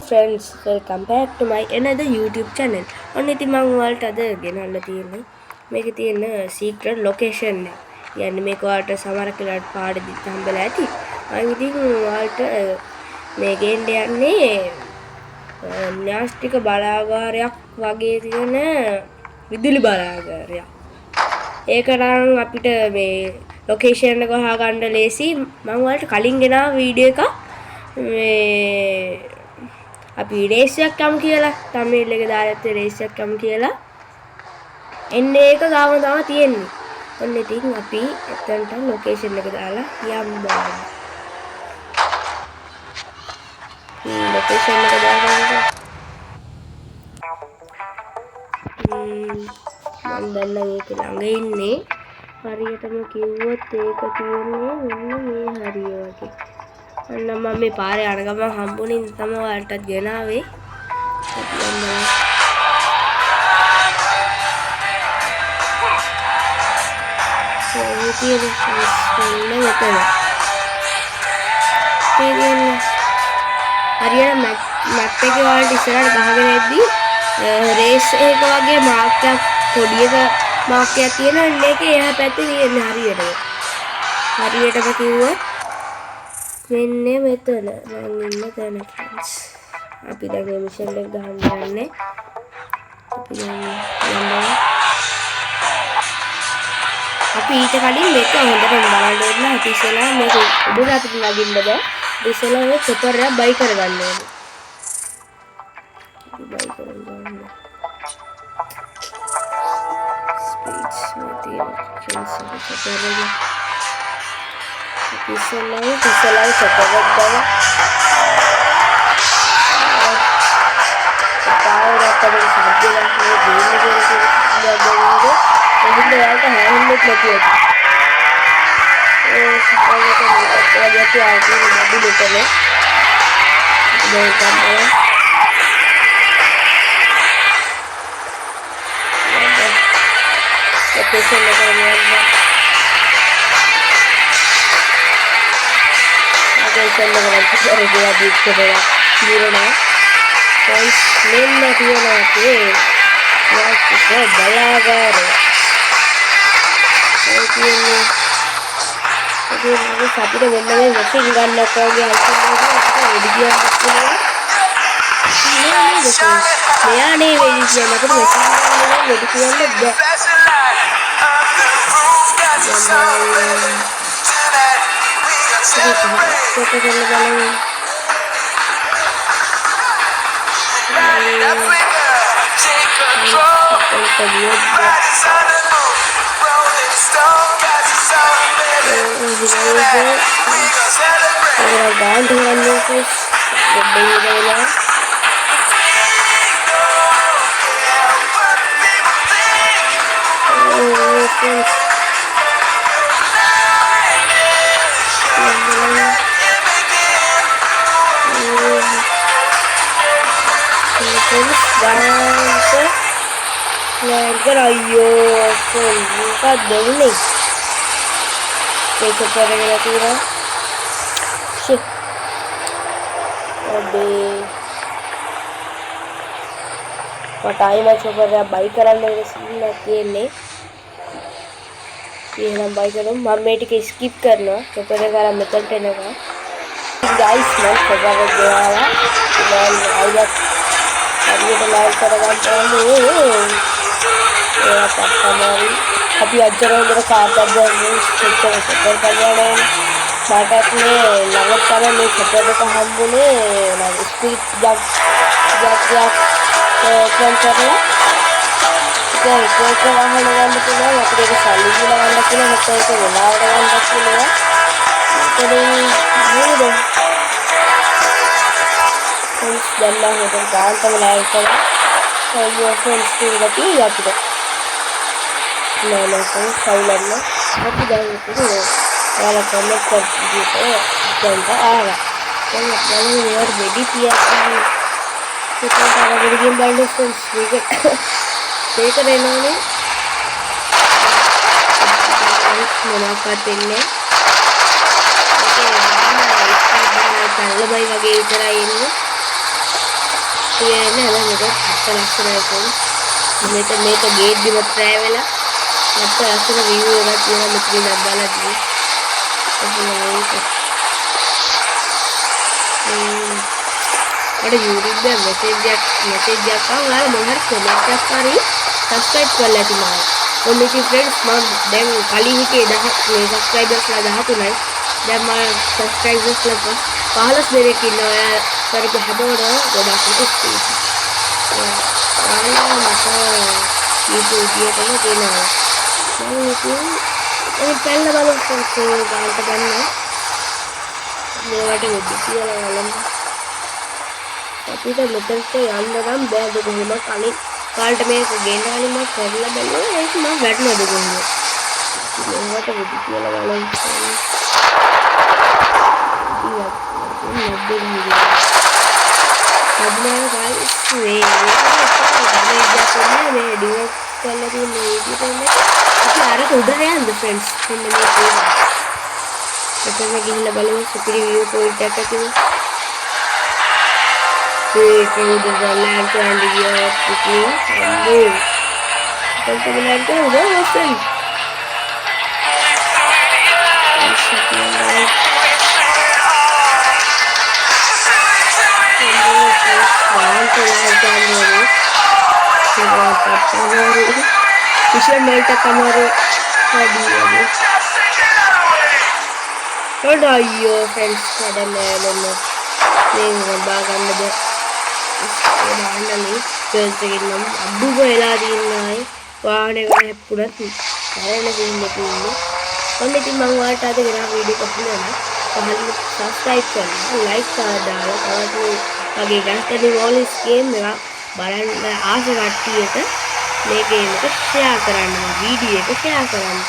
friends, welcome back to my another YouTube channel. ඔන්න ඉතින් මම ඔයාලට අද ගෙනල්ලා තියෙන්නේ මේකේ තියෙන secret location එක. يعني මේක ඔයාලට සමහර කෙනාට පාඩෙදිත් හම්බෙලා ඇති. මම ඉතින් ඔයාලට මේ ගේන්න යන්නේ න්‍යාස්තික බලාගාරයක් වගේ තියෙන විදුලි බලාගාරයක්. ඒක නම් අපිට මේ location එක හොයාගන්න ලේසි. මම ඔයාලට කලින් ගෙනාව වීඩියෝ එකක් මේ අපි රේස් එකක් යමු කියලා තමිල් එක දාලා ඇත්තේ රේස් එකක් යමු කියලා එන්නේ ඒක ගාම තමයි තියෙන්නේ. ඔන්න ඉතින් අපි එතනට ලොකේෂන් එක දාලා යමු බලන්න. ලොකේෂන් එක දාගන්න. මම දැන් මේක ළඟ ඉන්නේ. හරියටම කිව්වොත් ඒක තියෙන්නේ මෙන්න මේ හරිය වගේ. අන්න මම මේ පාරේ යන ගමන් හම්බුනේ තමයි ඔයාලටත් ගෙනාවේ. හරියට මැප් එකේ ඔයාලට ඉස්සරහට ගහගෙන යද්දී රේස් එක වගේ මාක් එකක් පොඩි එක මාක් එකක් තියෙනවා. ඒකේ එහා පැත්තේ තියෙන්නේ හරියටම කිව්වොත් මෙන්න මෙතන මම ඉන්න තැන friends. අපි දැන් මේ මිෂන් එක ගහන්න යන්නේ. අපි ඊට කලින් මේක හොඳට බලන්න ඕනේ. අපි ඉස්සෙල්ලා මේක උඩට අපිට නගින්න බෑ. ඉස්සෙල්ලා මේ චොපර් එක බයි කරගන්න ඕනේ. බයි කරගන්න. ස්පීඩ්ස් මෙතන චොපර් එක Pisolar separate dawa. Power apa dari sampai lah ni bila dia ada ini ada handle lagi. Sekarang kita lihat lagi apa yang ada di sana. Dari kamera. Location levelnya. Location level kita regular di sebelah kiri na. Guys, name dia nanti. Ya, kita balagar. Jadi ini sapi dah benar benar mesti jangan nak kau dia alhamdulillah dia dia. Ini betul. Saya ni dia nak tu mesti dia dia. Kita jalan jalan. Band dengan lukis, berdiri dalam. Ayo, buka dulu nih. Kita pergi kira. Shit. Aduh. Pakai macam apa? Bikeran dari sini nanti ini. Ini हम bike करो mummy के skip करना तो पहले वाला method टेने का guys मैं खबर दे रहा मैं आइए अब ये तो लाइव करेगा तो ये पापा मारी अभी अजरा उधर खाता है मैं खबर कर रहा हूं मार्केट में लागत का मैं खबर का हम बोले ना स्पीड जब कौन कर रहा itu lahan dengan betul ya kita ke saling dengan betul betul itu lahan dengan betul ya jadi ini deh friends dan lah itu kan teman saya kalau friends itu lagi ya tidak nah friends saya lah tapi jangan itu kalau comment gitu jangan ada jangan jangan luar jadi tiap kita kalau begini banyak friends juga ඒක දෙනෝනේ මොනවක්වත් දෙන්නේ ඒකේ නම ඉස්සරහට පැනලා බයි වගේ විතරයි එන්නේ ඉතින් මේක අත්ත ලස්සනයි friends. මේක ගේට් දිව try වෙලා අත්ත ලස්සන view එකක් තියෙනවා මෙතන ඉඳන් බලද්දි. මට YouTube එකේ message එකක් ආවා. ඔයාලා මොන හරි comment එකක් හරි subscribe කරලා ඇති මම. ඔන්න ඉතින් friends මම දැන් කලින් හිටියේ 10 මේ subscribersලා 13යි. දැන් මම subscribersලා 15 දෙනෙක් ඉන්නවා. ඔයා කරපු හැමෝටම ගොඩක් ස්තුතියි. ඔයාලා මට YouTube එකේම දෙනවා. මම ඉතින් ඒ පැල්ල බලමු friends ගානට ගන්න. මේවට වෙද්දි කියලා බලමු. අපිට මෙතනට යන්න නම් බෑද කොහොම කලින් කාලට මේක ගෙන්නගලින් මම කරලා බලුවා ඒක මම වැටුණාද කොහොමද මේකට වෙදි කියලා බලන්න මේ ඩිවර්ට් කරලා තියෙන වීඩියෝ අපි අර උඩට යන්න ෆ්‍රෙන්ඩ්ස් මෙන්න මේක මෙතන ගිහිල්ලා බලමු සුපිරි view point එකක් තියෙනවා through the land and the earth with you and move. Come to the land and go, my friend. දාන්නනේ ගර්ල්ස් එකෙන් නම් අඩුම වෙලා දිනනයි වාහනේ වල හැප්පුණත් හැරෙන සීන් එකක් ඉන්නේ. ඔන්න ඉතින් මම ඔයාලට අද ගෙනා වීඩියෝ එකක් දෙනවා. ඔයාලා subscribe කරන්න, like කරලා දාලා තවත් වගේ ගැස්ටඩි වෝලිස් ගේම් එක බලන්න ආස කට්ටියට මේ ගේම් එක share කරන්න, වීඩියෝ එක share කරන්න.